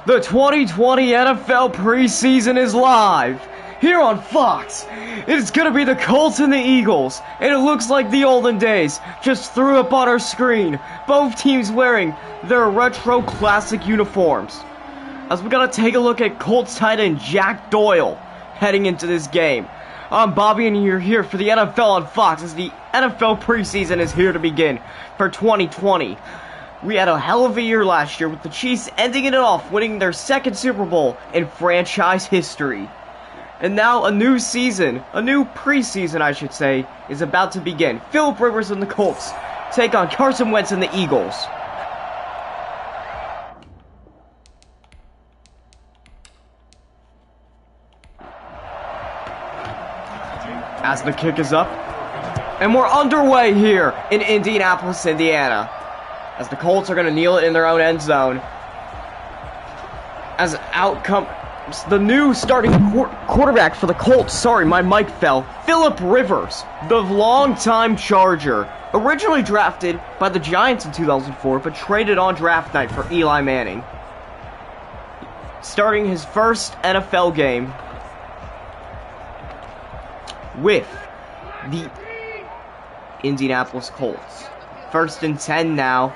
The 2020 NFL preseason is live here on Fox. It's gonna be the Colts and the Eagles, and it looks like the olden days. Just threw up on our screen. Both teams wearing their retro classic uniforms. As we gotta take a look at Colts tight end Jack Doyle heading into this game. I'm Bobby, and you're here for the NFL on Fox as the NFL preseason is here to begin for 2020. We had a hell of a year last year with the Chiefs ending it off, winning their second Super Bowl in franchise history. And now a new season, a new preseason I should say, is about to begin. Philip Rivers and the Colts take on Carson Wentz and the Eagles. As the kick is up, and we're underway here in Indianapolis, Indiana. As the Colts are going to kneel it in their own end zone. As out comes the new starting quarterback for the Colts. Sorry, my mic fell. Philip Rivers, the longtime Charger. Originally drafted by the Giants in 2004, but traded on draft night for Eli Manning. Starting his first NFL game with the Indianapolis Colts. 1st and 10 now.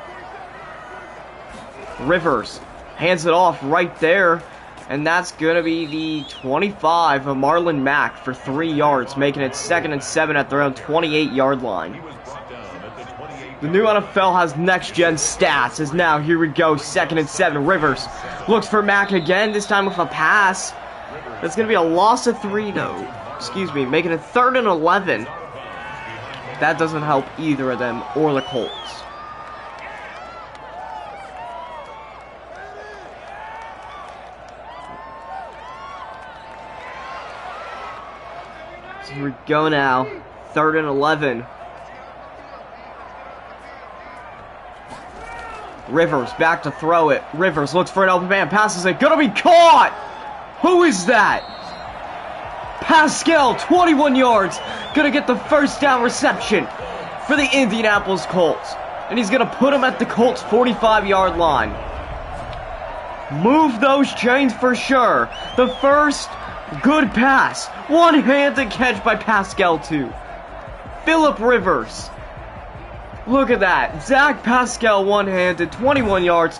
Rivers hands it off right there, and that's going to be the 25 of Marlon Mack for 3 yards, making it 2nd and 7 at their own 28-yard line. The new NFL has next-gen stats, as now, here we go, 2nd and 7. Rivers looks for Mack again, this time with a pass. That's going to be a loss of 3, though. Excuse me, making it 3rd and 11. That doesn't help either of them or the Colts. So here we go now. 3rd and 11. Rivers back to throw it. Rivers looks for an open man. Passes it. Gonna be caught! Who is that? Pascal, 21 yards. Gonna get the first down reception for the Indianapolis Colts. And he's gonna put him at the Colts' 45-yard line. Move those chains for sure. The first good pass. One-handed catch by Pascal, too. Philip Rivers. Look at that. Zach Pascal one-handed, 21 yards.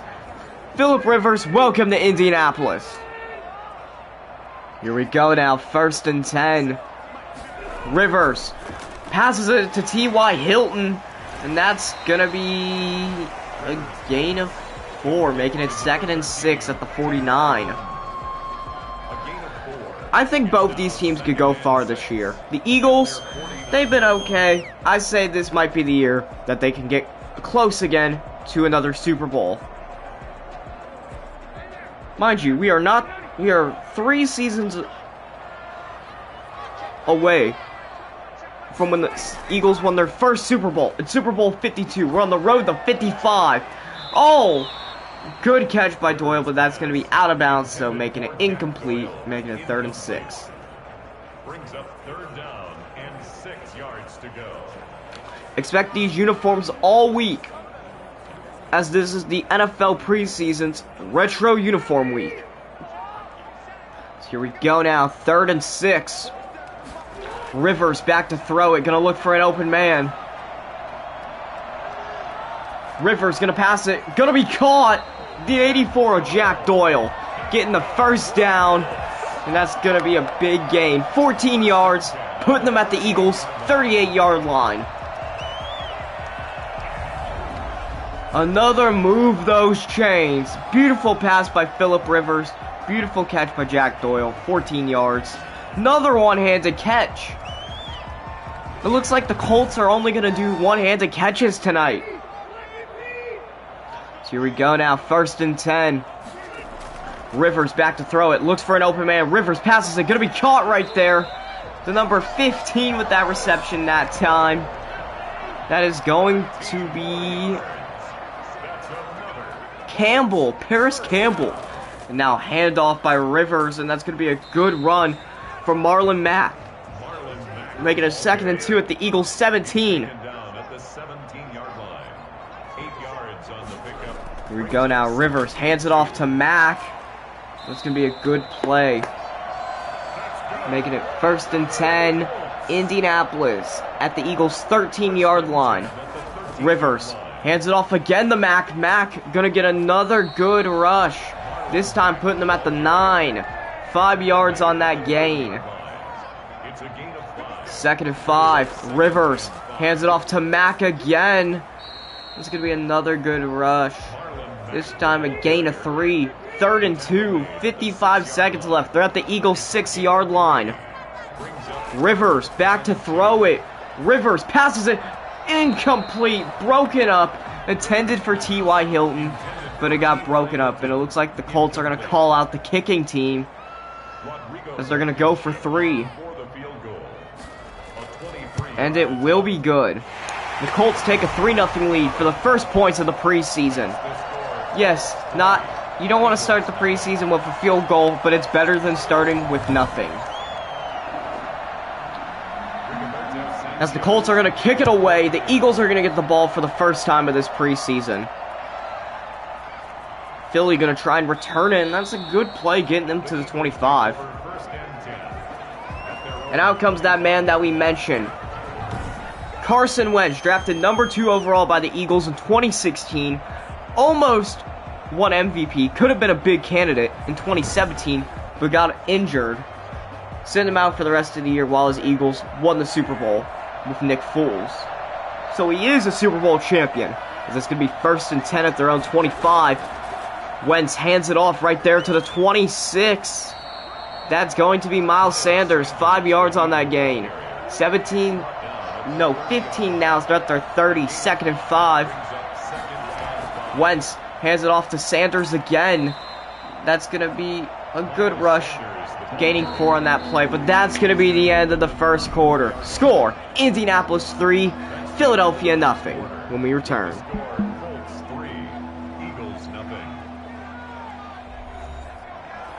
Philip Rivers, welcome to Indianapolis. Here we go now, 1st and 10. Rivers passes it to T.Y. Hilton, and that's gonna be a gain of 4, making it 2nd and 6 at the 49. I think both these teams could go far this year. The Eagles, they've been okay. I say this might be the year that they can get close again to another Super Bowl. Mind you, we are 3 seasons away from when the Eagles won their first Super Bowl. It's Super Bowl 52. We're on the road to 55. Oh, good catch by Doyle, but that's going to be out of bounds, so making it incomplete, making it 3rd and 6. Brings up 3rd down and 6 yards to go. Expect these uniforms all week, as this is the NFL preseason's retro uniform week. So here we go now, 3rd and 6. Rivers back to throw it, gonna look for an open man. Rivers gonna pass it, gonna be caught. The 84 of Jack Doyle getting the first down, and that's gonna be a big gain. 14 yards, putting them at the Eagles' 38-yard line. Another move those chains. Beautiful pass by Philip Rivers. Beautiful catch by Jack Doyle. 14 yards. Another one-handed catch. It looks like the Colts are only going to do one-handed catches tonight. So here we go now. 1st and 10. Rivers back to throw it. Looks for an open man. Rivers passes it. Going to be caught right there. The number 15 with that reception that time. That is going to be Campbell, Paris Campbell. And now handoff by Rivers, and that's going to be a good run for Marlon Mack. Making a 2nd and 2 at the Eagles' 17. Here we go now. Rivers hands it off to Mack. That's going to be a good play. Making it 1st and 10. Indianapolis at the Eagles' 13-yard line. Rivers hands it off again to Mack. Mack going to get another good rush. This time putting them at the 9. 5 yards on that gain. 2nd and 5. Rivers hands it off to Mack again. It's going to be another good rush. This time a gain of 3. 3rd and 2. 55 seconds left. They're at the Eagles' 6-yard line. Rivers back to throw it. Rivers passes it. Incomplete. Broken up. Intended for T.Y. Hilton. But it got broken up. And it looks like the Colts are going to call out the kicking team. As they're going to go for 3. And it will be good. The Colts take a 3-0 lead for the first points of the preseason. Yes, you don't want to start the preseason with a field goal, but it's better than starting with nothing. As the Colts are going to kick it away, the Eagles are going to get the ball for the first time of this preseason. Philly going to try and return it, and that's a good play getting them to the 25. And out comes that man that we mentioned. Carson Wentz, drafted number 2 overall by the Eagles in 2016. Almost won MVP. Could have been a big candidate in 2017, but got injured. Sent him out for the rest of the year while his Eagles won the Super Bowl with Nick Foles. So he is a Super Bowl champion. As it's going to be 1st and 10 at their own 25. Wentz hands it off right there to the 26. That's going to be Miles Sanders. 5 yards on that gain. 15 now. They're at their 30. 2nd and 5. Wentz hands it off to Sanders again. That's going to be a good rush. Gaining 4 on that play. But that's going to be the end of the first quarter. Score, Indianapolis 3, Philadelphia nothing. When we return.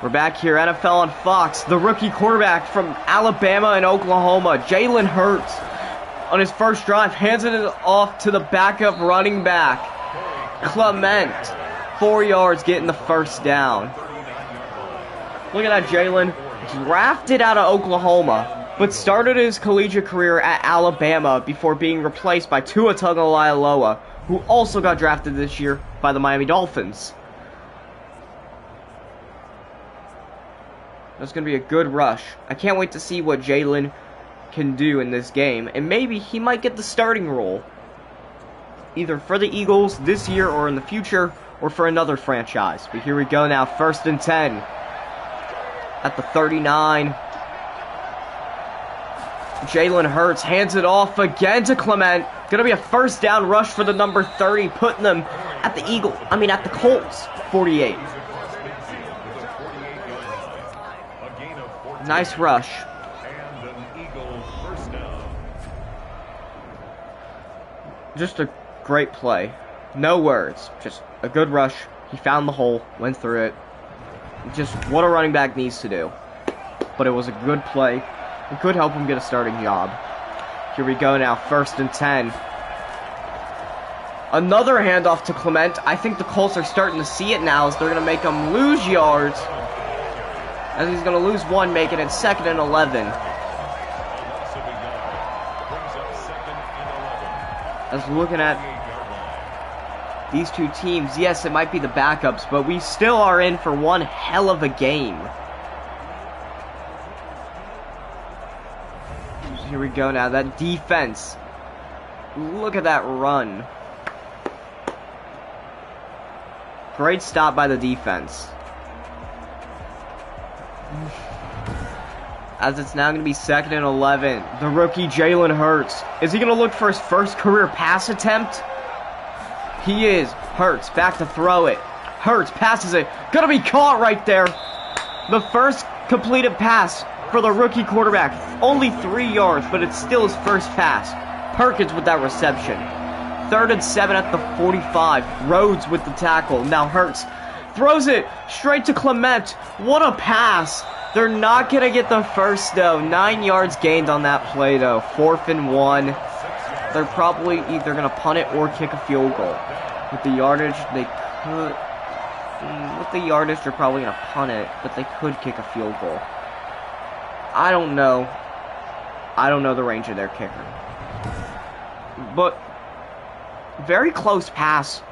We're back here, NFL on Fox. The rookie quarterback from Alabama and Oklahoma, Jalen Hurts, on his first drive, hands it off to the backup running back, Clement. 4 yards getting the first down. Look at that, Jalen. Drafted out of Oklahoma, but started his collegiate career at Alabama before being replaced by Tua Tagovailoa, who also got drafted this year by the Miami Dolphins. That's going to be a good rush. I can't wait to see what Jalen can do in this game. And maybe he might get the starting role. Either for the Eagles this year or in the future, or for another franchise. But here we go now. 1st and 10. At the 39. Jalen Hurts hands it off again to Clement. Going to be a first down rush for the number 30. Putting them at the Colts 48. Nice rush. And an Eagle first down. Just a great play. No words. Just a good rush. He found the hole, went through it. Just what a running back needs to do. But it was a good play. It could help him get a starting job. Here we go now. 1st and 10. Another handoff to Clement. I think the Colts are starting to see it now as they're going to make him lose yards. As he's going to lose 1, making it 2nd and 11. As we're looking at these two teams, yes, it might be the backups, but we still are in for one hell of a game. Here we go now. That defense. Look at that run. Great stop by the defense. As it's now going to be 2nd and 11. The rookie Jalen Hurts. Is he going to look for his first career pass attempt? He is. Hurts back to throw it. Hurts passes it. Going to be caught right there. The first completed pass for the rookie quarterback. Only 3 yards, but it's still his first pass. Perkins with that reception. 3rd and 7 at the 45. Rhodes with the tackle. Now Hurts throws it straight to Clement. What a pass. They're not going to get the first, though. 9 yards gained on that play, though. 4th and 1. They're probably either going to punt it or kick a field goal. With the yardage, they could... With the yardage, they're probably going to punt it, but they could kick a field goal. I don't know. I don't know the range of their kicker. But, very close pass.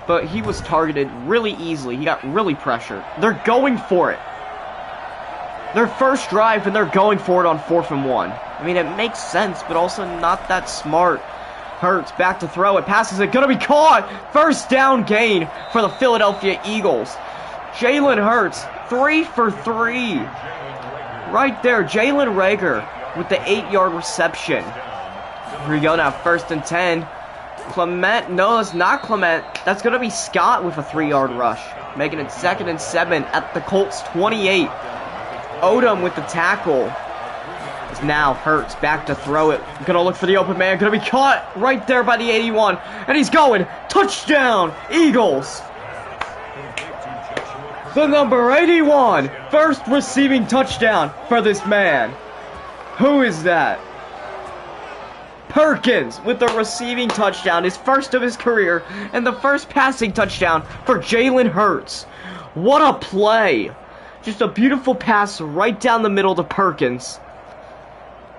But he was targeted really easily. He got really pressured. They're going for it. Their first drive, and they're going for it on 4th and 1. I mean, it makes sense, but also not that smart. Hurts back to throw it. Passes it. Gonna be caught. First down gain for the Philadelphia Eagles. Jalen Hurts, 3 for 3. Right there, Jalen Reagor with the 8-yard reception. Here we go now, 1st and 10. Clement, no, it's not Clement. That's going to be Scott with a 3-yard rush. Making it 2nd and 7 at the Colts 28. Odom with the tackle. It's now Hurts back to throw it. Going to look for the open man. Going to be caught right there by the 81. And he's going. Touchdown, Eagles. The number 81. First receiving touchdown for this man. Who is that? Perkins with the receiving touchdown, his first of his career, and the first passing touchdown for Jalen Hurts. What a play. Just a beautiful pass right down the middle to Perkins.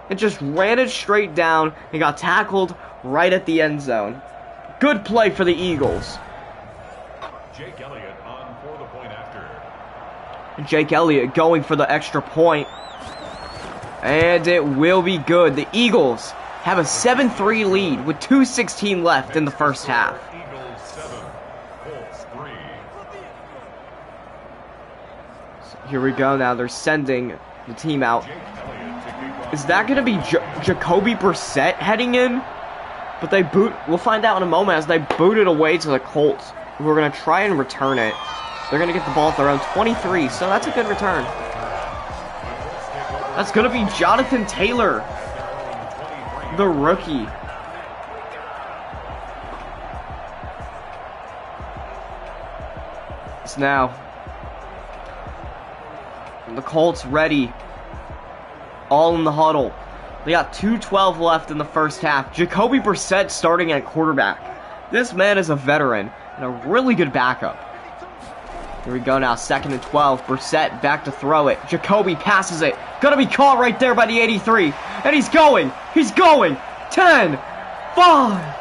It just ran it straight down and got tackled right at the end zone. Good play for the Eagles. Jake Elliott on for the point after. Jake Elliott going for the extra point. And it will be good. The Eagles have a 7-3 lead with 2:16 left in the first half. Eagles 7, Colts 3. So here we go now. They're sending the team out. Is that going to be Jacoby Brissett heading in? But they boot. We'll find out in a moment as they boot it away to the Colts, who are going to try and return it. They're going to get the ball at their own 23, so that's a good return. That's going to be Jonathan Taylor, the rookie. It's now the Colts ready. All in the huddle. They got 2:12 left in the first half. Jacoby Brissett starting at quarterback. This man is a veteran and a really good backup. Here we go now, 2nd and 12. Brissett back to throw it. Jacoby passes it. Gonna be caught right there by the 83. And he's going. He's going. 10, 5.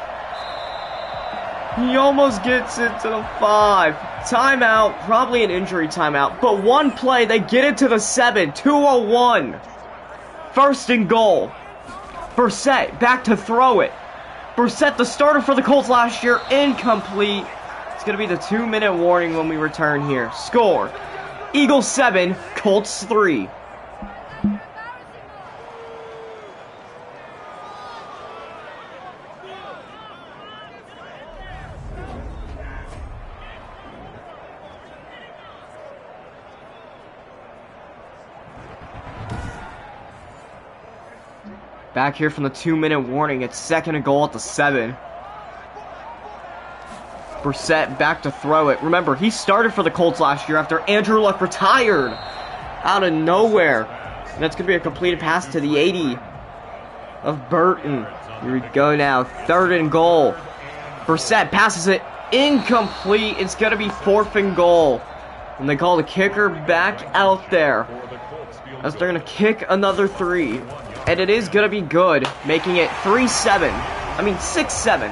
He almost gets it to the 5. Timeout. Probably an injury timeout. But one play, they get it to the 7. 2:01. 1st and goal. Brissett back to throw it. Brissett, the starter for the Colts last year, incomplete. It's going to be the 2-minute warning when we return here. Score. Eagles 7, Colts 3. Back here from the 2-minute warning. It's 2nd and goal at the 7. Brissett back to throw it. Remember, he started for the Colts last year after Andrew Luck retired out of nowhere. And that's going to be a completed pass to the 80 of Burton. Here we go now. 3rd and goal. Brissett passes it incomplete. It's going to be 4th and goal. And they call the kicker back out there as they're going to kick another 3. And it is going to be good, making it 3-7. I mean 6-7.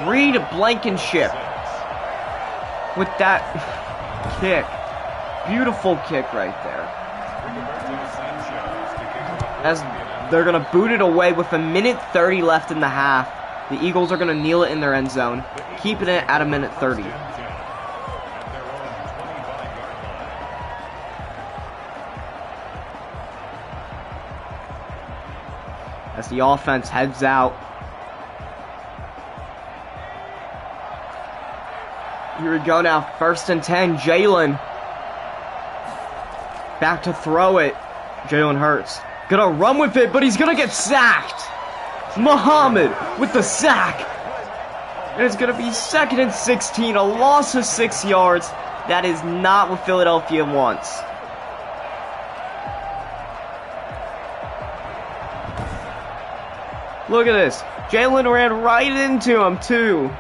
Reed Blankenship with that kick. Beautiful kick right there. As they're going to boot it away with 1:30 left in the half. The Eagles are going to kneel it in their end zone, keeping it at 1:30. As the offense heads out. Here we go now, 1st and 10, Jalen. Back to throw it. Jalen Hurts. Gonna run with it, but he's gonna get sacked. Muhammad with the sack. And it's gonna be 2nd and 16, a loss of 6 yards. That is not what Philadelphia wants. Look at this. Jalen ran right into him, too.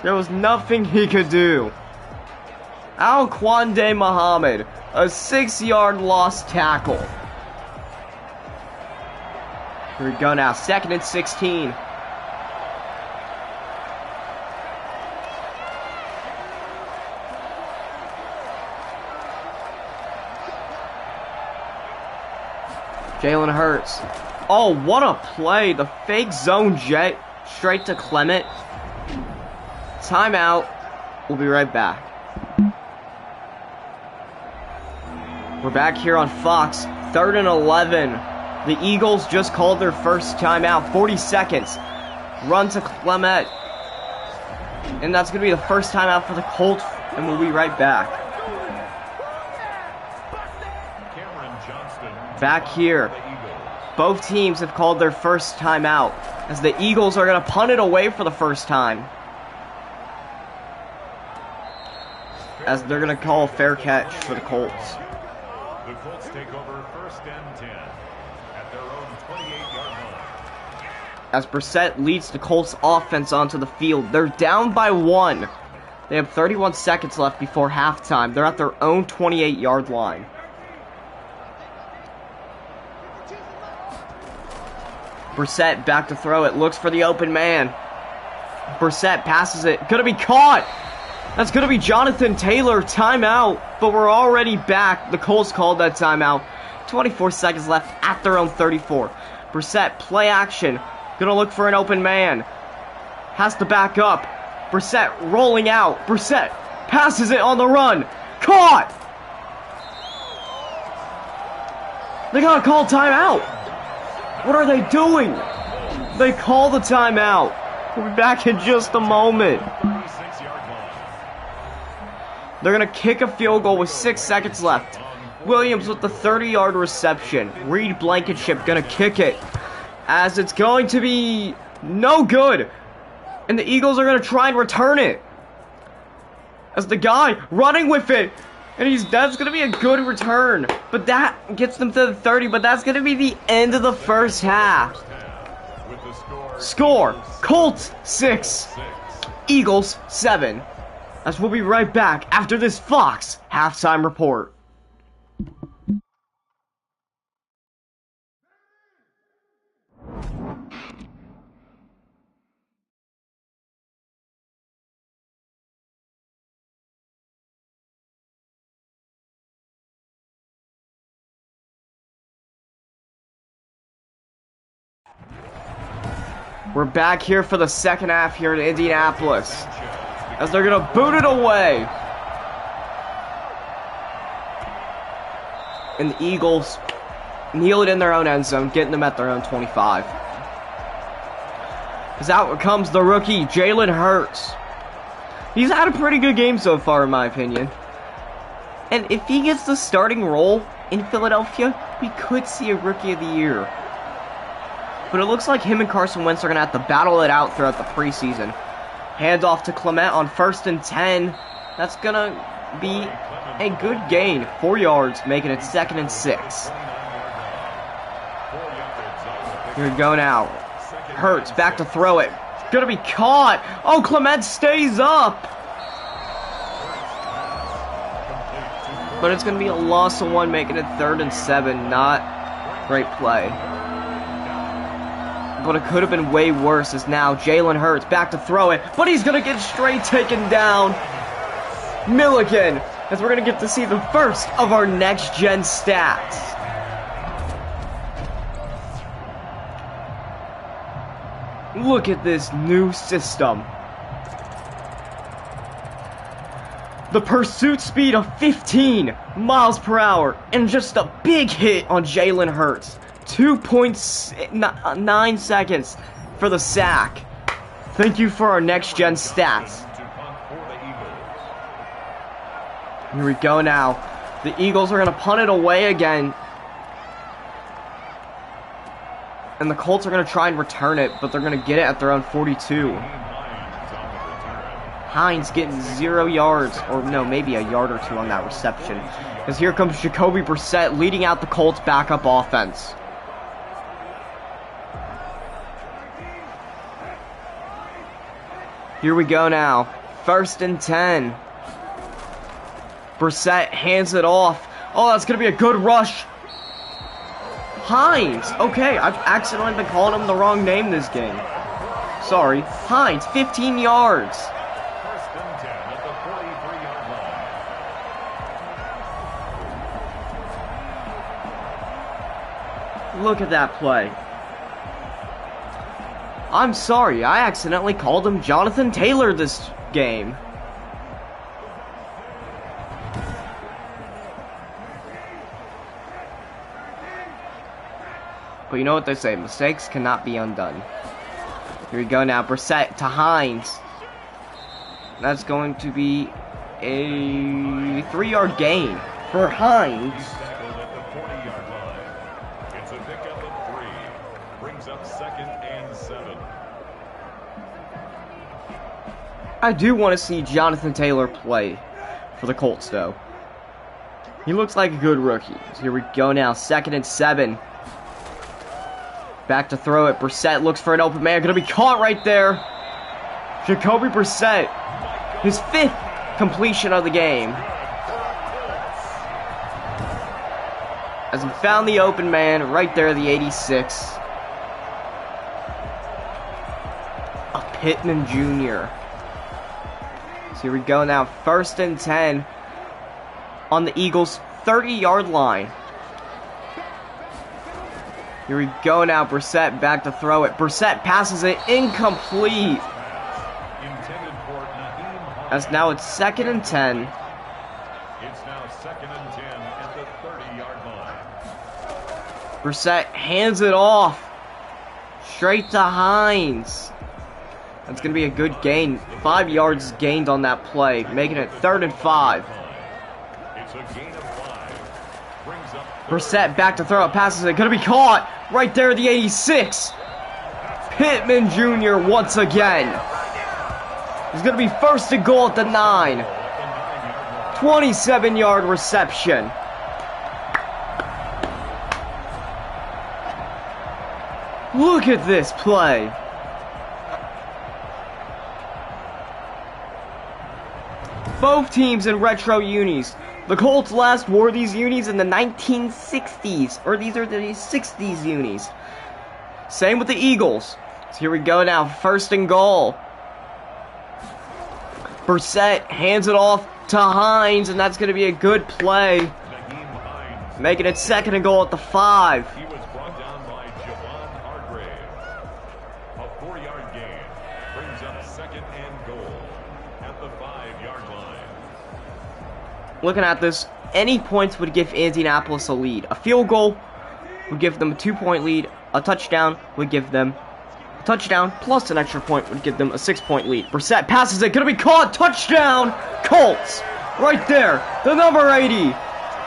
There was nothing he could do. Al-Quande Muhammad, a 6-yard lost tackle. Here we go now, 2nd and 16. Jalen Hurts. Oh, what a play. The fake zone jet straight to Clement. Timeout. We'll be right back. We're back here on Fox. 3rd and 11. The Eagles just called their first timeout. 40 seconds. Run to Clement. And that's going to be the first timeout for the Colts. And we'll be right back. Back here. Both teams have called their first timeout, as the Eagles are going to punt it away for the first time. As they're going to call a fair catch for the Colts. The Colts take over 1st and 10 at their own 28-yard line. As Brissett leads the Colts offense onto the field, they're down by 1. They have 31 seconds left before halftime. They're at their own 28-yard line. Brissett back to throw it, looks for the open man. Brissett passes it, gonna be caught! That's gonna be Jonathan Taylor, timeout, but we're already back. The Colts called that timeout. 24 seconds left at their own 34. Brissett, play action, gonna look for an open man. Has to back up. Brissett rolling out. Brissett passes it on the run. Caught! They gotta call timeout. What are they doing? They call the timeout. We'll be back in just a moment. They're going to kick a field goal with 6 seconds left. Williams with the 30-yard reception. Reed Blankenship going to kick it. As it's going to be no good. And the Eagles are going to try and return it. As the guy running with it. And that's going to be a good return. But that gets them to the 30. But that's going to be the end of the first half. Score. Colts 6. Eagles 7. As we'll be right back after this Fox halftime report. We're back here for the second half here in Indianapolis, as they're going to boot it away. And the Eagles kneel it in their own end zone, getting them at their own 25. As out comes the rookie, Jalen Hurts. He's had a pretty good game so far, in my opinion. And if he gets the starting role in Philadelphia, we could see a Rookie of the Year. But it looks like him and Carson Wentz are going to have to battle it out throughout the preseason. Handoff to Clement on 1st and 10. That's going to be a good gain. 4 yards, making it 2nd and 6. Here we go now. Hurts back to throw it. Going to be caught. Oh, Clement stays up. But it's going to be a loss of 1, making it 3rd and 7. Not great play. But it could have been way worse, as now Jalen Hurts back to throw it, but he's going to get straight taken down. Milligan, as we're going to get to see the first of our next-gen stats. Look at this new system. The pursuit speed of 15 miles per hour, and just a big hit on Jalen Hurts. 2.9 seconds for the sack. Thank you for our next-gen stats. Here we go now. The Eagles are going to punt it away again. And the Colts are going to try and return it, but they're going to get it at their own 42. Hines getting 0 yards, or no, maybe a yard or 2 on that reception. As here comes Jacoby Brissett leading out the Colts backup offense. Here we go now. First and 10. Brissett hands it off. Oh, that's going to be a good rush. Hines. Okay, I've accidentally been calling him the wrong name this game. Sorry. Hines, 15 yards. First and 10 at the 43-yard line. Look at that play. I'm sorry, I accidentally called him Jonathan Taylor this game. But you know what they say, mistakes cannot be undone. Here we go now, Brissett to Hines. That's going to be a 3-yard gain for Hines. Tackled at the 40-yard line. It's a pickup of 3. Brings up 2nd and 7. I do want to see Jonathan Taylor play for the Colts, though. He looks like a good rookie. So here we go now, 2nd and 7. Back to throw it. Brissett looks for an open man. Going to be caught right there. Jacoby Brissett. His 5th completion of the game. As he found the open man right there, the 86. A Pittman Jr. So here we go now. 1st and 10 on the Eagles' 30-yard line. Here we go now, Brissett back to throw it. Brissett passes it incomplete. As now it's 2nd and 10. It's now 2nd and 10 at the 30-yard line. Brissett hands it off. Straight to Hines. That's going to be a good gain. 5 yards gained on that play, making it 3rd and 5. It's a gain of 5. Brings up Brissett back to throw it, passes it, gonna be caught right there, the 86. Pittman Jr. once again. It's gonna be 1st and goal at the 9. 27-yard reception. Look at this play. Both teams in retro unis. The Colts last wore these unis in the 1960s, or these are the 60s unis. Same with the Eagles. So here we go now, 1st and goal. Brissett hands it off to Hines, and that's going to be a good play. Making it 2nd and goal at the 5. He was brought down by Javon Hargrave. A 4-yard gain brings up 2nd and goal at the 5-yard line. Looking at this, any points would give Indianapolis a lead. A field goal would give them a 2-point lead. A touchdown would give them a touchdown plus an extra point would give them a 6-point lead. Brissett passes it, gonna be caught. Touchdown, Colts! Right there, the number 80.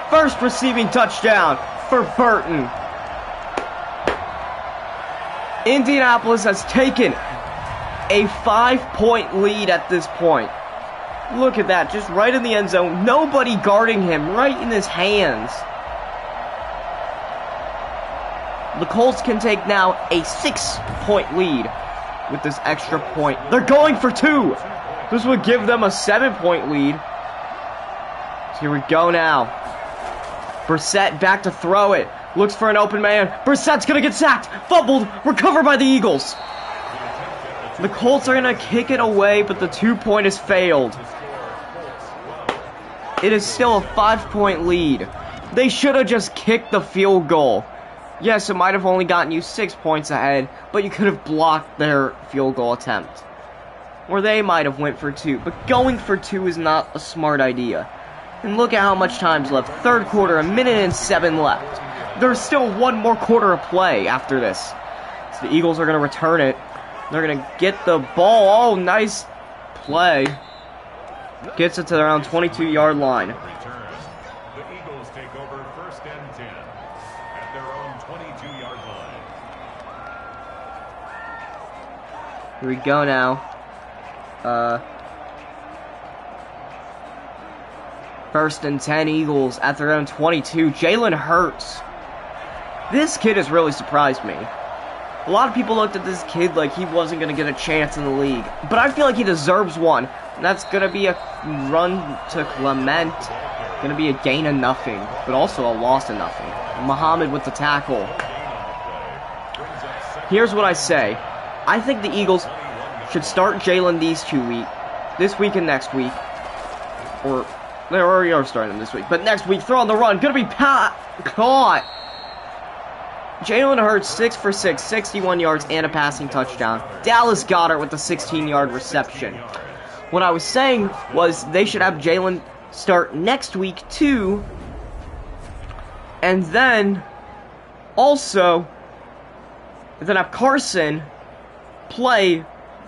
First receiving touchdown for Burton. Indianapolis has taken a 5-point lead at this point. Look at that, just right in the end zone. Nobody guarding him, right in his hands. The Colts can take now a 6-point lead with this extra point. They're going for 2. This would give them a 7-point lead. So here we go now. Brissett back to throw it. Looks for an open man. Brissett's going to get sacked. Fumbled. Recovered by the Eagles. The Colts are going to kick it away, but the 2-point has failed. It is still a 5-point lead. They should have just kicked the field goal. Yes, it might have only gotten you 6 points ahead, but you could have blocked their field goal attempt. Or they might have went for 2, but going for 2 is not a smart idea. And look at how much time's left. 3rd quarter, 1:07 left. There's still 1 more quarter of play after this. So the Eagles are going to return it. They're going to get the ball. Oh, nice play. Gets it to their own 22-yard line. The Eagles take over 1st and 10 at their own 22-yard line. Here we go now. First and 10 Eagles at their own 22. Jalen Hurts. This kid has really surprised me. A lot of people looked at this kid like he wasn't going to get a chance in the league. But I feel like he deserves one. And that's going to be a run to Clement. Going to be a gain of nothing, but also a loss of nothing. Muhammad with the tackle. Here's what I say. I think the Eagles should start Jalen this week and next week. Or, they already are starting them this week. But next week, throw on the run. Going to be caught. Jalen Hurts, 6 for 6, 61 yards, and a passing touchdown. Dallas Goedert with the 16-yard reception. What I was saying was they should have Jalen start next week, too. And then, also, then have Carson play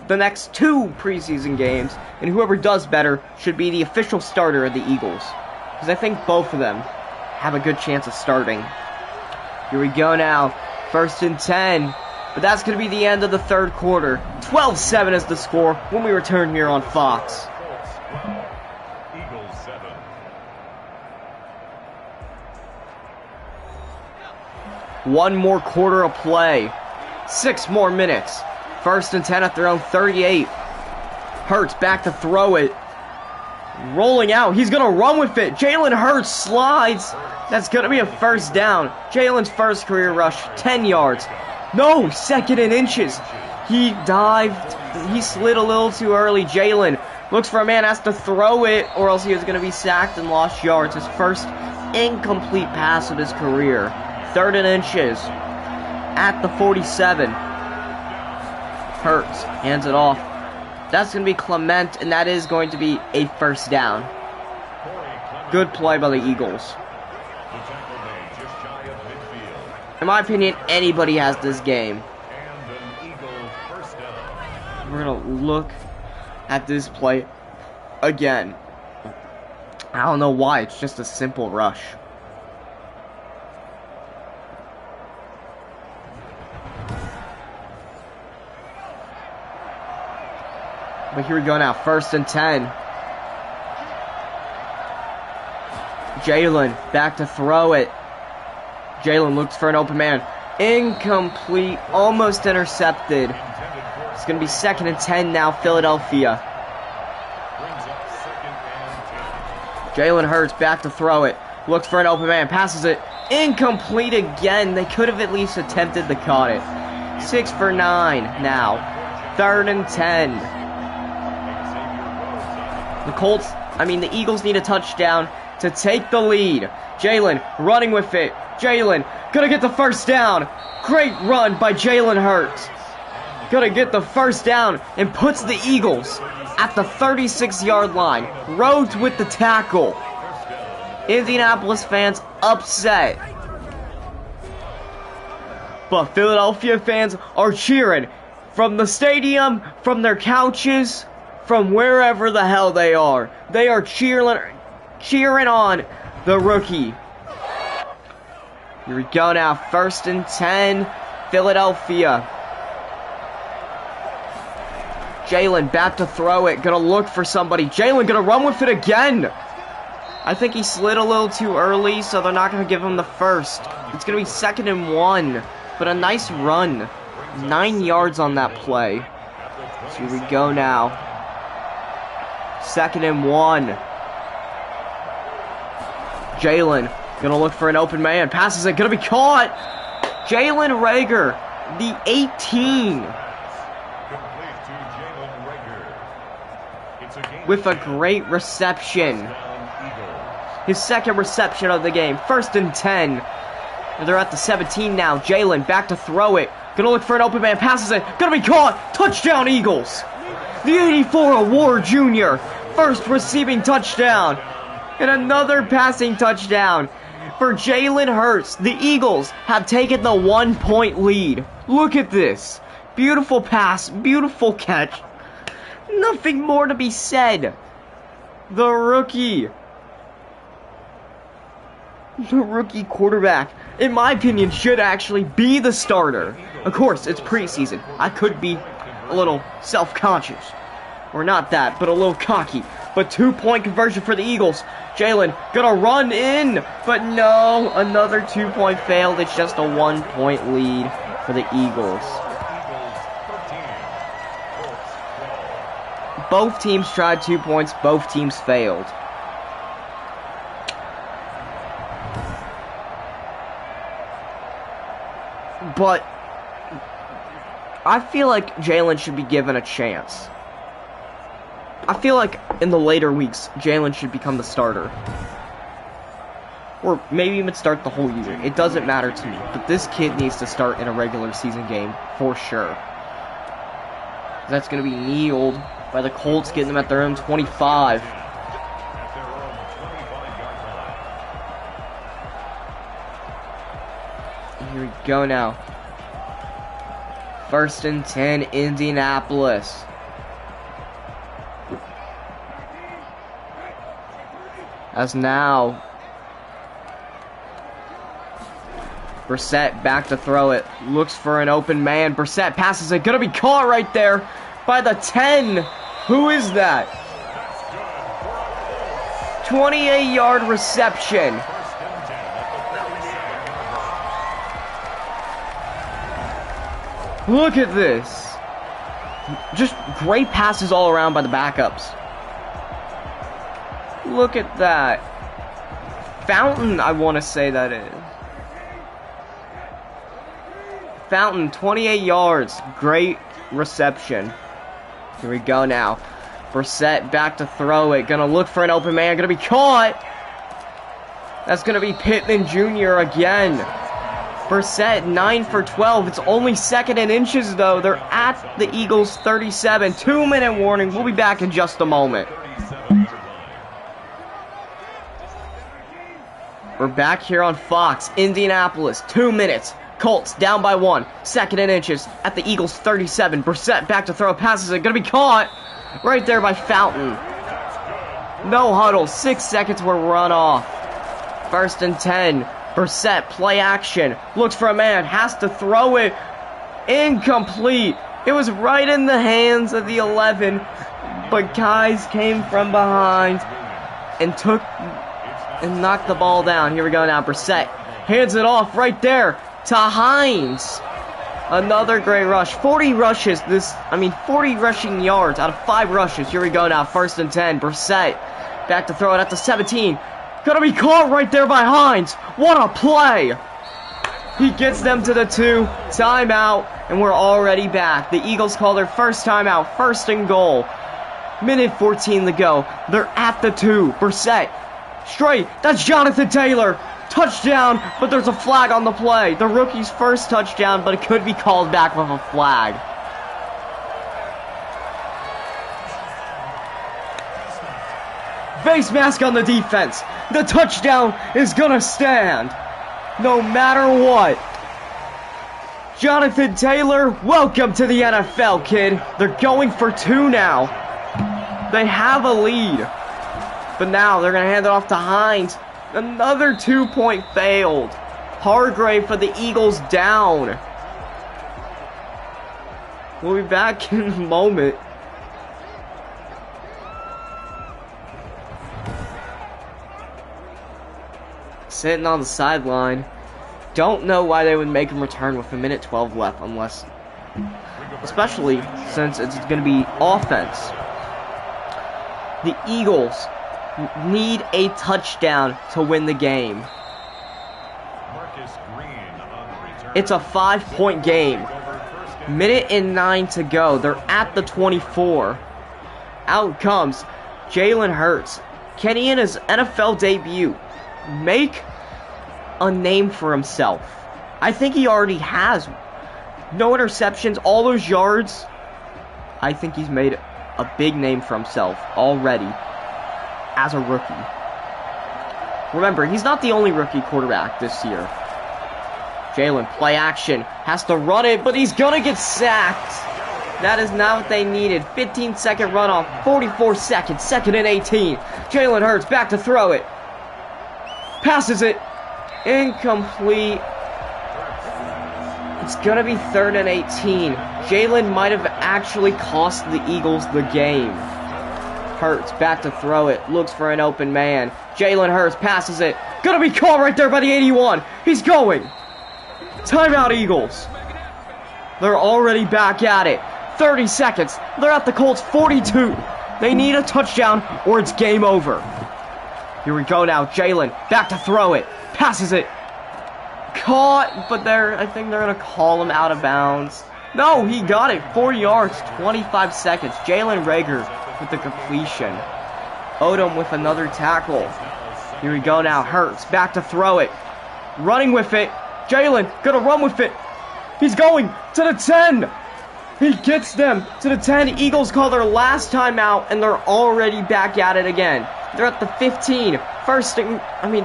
the next 2 preseason games. And whoever does better should be the official starter of the Eagles. Because I think both of them have a good chance of starting. Here we go now. 1st and 10. But that's going to be the end of the third quarter. 12-7 is the score when we return here on Fox. Eagles 7. One more quarter of play. 6 more minutes. 1st and 10 at their own 38. Hurts back to throw it. Rolling out. He's going to run with it. Jalen Hurts slides. That's going to be a first down. Jalen's first career rush, 10 yards. No, 2nd and inches. He dived. He slid a little too early. Jalen looks for a man, has to throw it, or else he was going to be sacked and lost yards. His first incomplete pass of his career. 3rd and inches. At the 47. Hurts hands it off. That's going to be Clement, and that is going to be a first down. Good play by the Eagles. In my opinion, anybody has this game. We're going to look at this play again. I don't know why, it's just a simple rush. But here we go now, 1st and 10. Jalen back to throw it. Jalen looks for an open man. Incomplete, almost intercepted. It's going to be 2nd and 10 now, Philadelphia. Jalen Hurts back to throw it. Looks for an open man, passes it. Incomplete again. They could have at least attempted to cut it. 6 for 9 now. 3rd and 10. The Eagles need a touchdown to take the lead. Jalen running with it. Jalen gonna get the first down. Great run by Jalen Hurts. Gonna get the first down and puts the Eagles at the 36-yard line. Rhodes with the tackle. Indianapolis fans upset. But Philadelphia fans are cheering from the stadium, from their couches, from wherever the hell they are. They are cheering on the rookie. Here we go now. 1st and 10, Philadelphia. Jalen back to throw it. Gonna look for somebody. Jalen gonna run with it again. I think he slid a little too early, so they're not gonna give him the first. It's gonna be 2nd and 1, but a nice run. 9 yards on that play. So here we go now. 2nd and 1. Jalen gonna look for an open man. Passes it. Gonna be caught. Jalen Reagor, the 18. With a great reception. His 2nd reception of the game. 1st and 10. And they're at the 17 now. Jalen back to throw it. Gonna look for an open man. Passes it. Gonna be caught. Touchdown Eagles. The 84 Award Jr. First receiving touchdown. And another passing touchdown for Jalen Hurts. The Eagles have taken the 1-point lead. Look at this. Beautiful pass. Beautiful catch. Nothing more to be said. The rookie quarterback, in my opinion, should actually be the starter. Of course, it's preseason. I could be a little self-conscious. Or not that, but a little cocky. But 2-point conversion for the Eagles. Jalen gonna run in, but no, another 2-point failed. It's just a 1-point lead for the Eagles. Both teams tried 2 points. Both teams failed. But I feel like Jalen should be given a chance. I feel like in the later weeks, Jalen should become the starter. Or maybe even start the whole year. It doesn't matter to me. But this kid needs to start in a regular season game for sure. That's going to be kneeled by the Colts, getting them at their own 25. Here we go now. 1st and 10, Indianapolis. As now, Brissett back to throw it. Looks for an open man. Brissett passes it. Gonna be caught right there by the 10. Who is that? 28-yard reception. Look at this. Just great passes all around by the backups. Look at that. Fountain, I want to say that is. Fountain, 28 yards. Great reception. Here we go now. Brissett back to throw it. Gonna look for an open man. Gonna be caught. That's gonna be Pittman Jr. again. Brissett, 9 for 12. It's only 2nd and inches, though. They're at the Eagles' 37. 2-minute warning. We'll be back in just a moment. We're back here on Fox. Indianapolis, 2 minutes. Colts down by 1. 2nd and inches at the Eagles' 37. Brissett back to throw. Passes it. Gonna be caught right there by Fountain. No huddle. 6 seconds were run off. 1st and 10. Brissett, play action. Looks for a man. Has to throw it. Incomplete. It was right in the hands of the 11. But guys came from behind and knocked the ball down. Here we go now. Brissett hands it off right there to Hines. Another great rush. 40 rushes. 40 rushing yards out of 5 rushes. Here we go now. 1st and 10. Brissett back to throw it at the 17. Gonna be caught right there by Hines. What a play. He gets them to the 2. Timeout. And we're already back. The Eagles call their first timeout. 1st and goal. Minute 14 to go. They're at the 2. Brissett. Straight. That's Jonathan Taylor. Touchdown. But there's a flag on the play. The rookie's first touchdown. But it could be called back with a flag. Face mask on the defense. The touchdown is gonna stand. No matter what. Jonathan Taylor, welcome to the NFL, kid. They're going for 2 now. They have a lead. But now they're gonna hand it off to Hines. Another 2-point failed. Hargrave for the Eagles down. We'll be back in a moment. Sitting on the sideline. Don't know why they would make him return with 1:12 left, especially since it's going to be offense. The Eagles need a touchdown to win the game. It's a 5-point game. 1:09 to go. They're at the 24. Out comes Jalen Hurts. Can he, in his NFL debut, make a name for himself? I think he already has. No interceptions, all those yards. I think he's made a big name for himself already as a rookie. Remember, he's not the only rookie quarterback this year. Jalen, play action, has to run it, but he's gonna get sacked. That is not what they needed. 15-second runoff, 44 seconds, 2nd and 18. Jalen Hurts back to throw it. Passes it. Incomplete. It's going to be 3rd and 18. Jalen might have actually cost the Eagles the game. Hurts back to throw it. Looks for an open man. Jalen Hurts passes it. Going to be caught right there by the 81. He's going. Timeout, Eagles. They're already back at it. 30 seconds. They're at the Colts 42. They need a touchdown or it's game over. Here we go now. Jalen back to throw it. Passes it. Caught, but I think they're going to call him out of bounds. No, he got it. 4 yards, 25 seconds. Jalen Reagor with the completion. Odom with another tackle. Here we go now. Hurts back to throw it. Running with it. Jalen gonna run with it. He's going to the 10. He gets them to the 10. Eagles call their last timeout, and they're already back at it again. They're at the 15.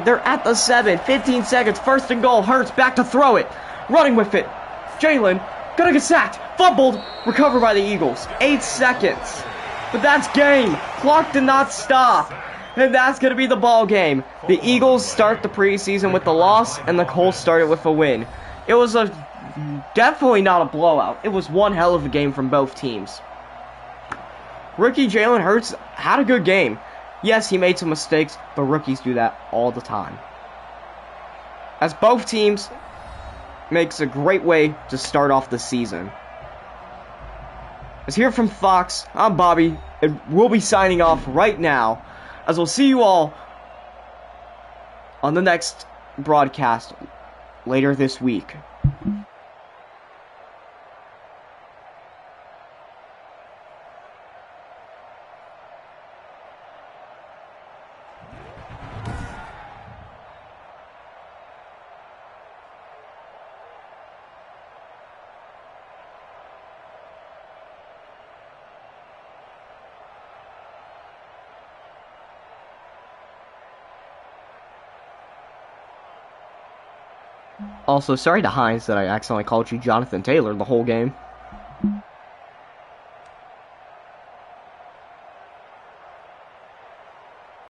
They're at the 7. 15 seconds. First and goal. Hurts back to throw it. Running with it. Jalen gonna get sacked. Fumbled. Recovered by the Eagles. 8 seconds. But that's game. Clock did not stop. And that's going to be the ball game. The Eagles start the preseason with a loss, and the Colts started with a win. It was definitely not a blowout. It was one hell of a game from both teams. Rookie Jalen Hurts had a good game. Yes, he made some mistakes, but rookies do that all the time. As both teams makes a great way to start off the season. As here from Fox, I'm Bobby, and we'll be signing off right now. As we'll see you all on the next broadcast later this week. Also, sorry to Hines that I accidentally called you Jonathan Taylor the whole game.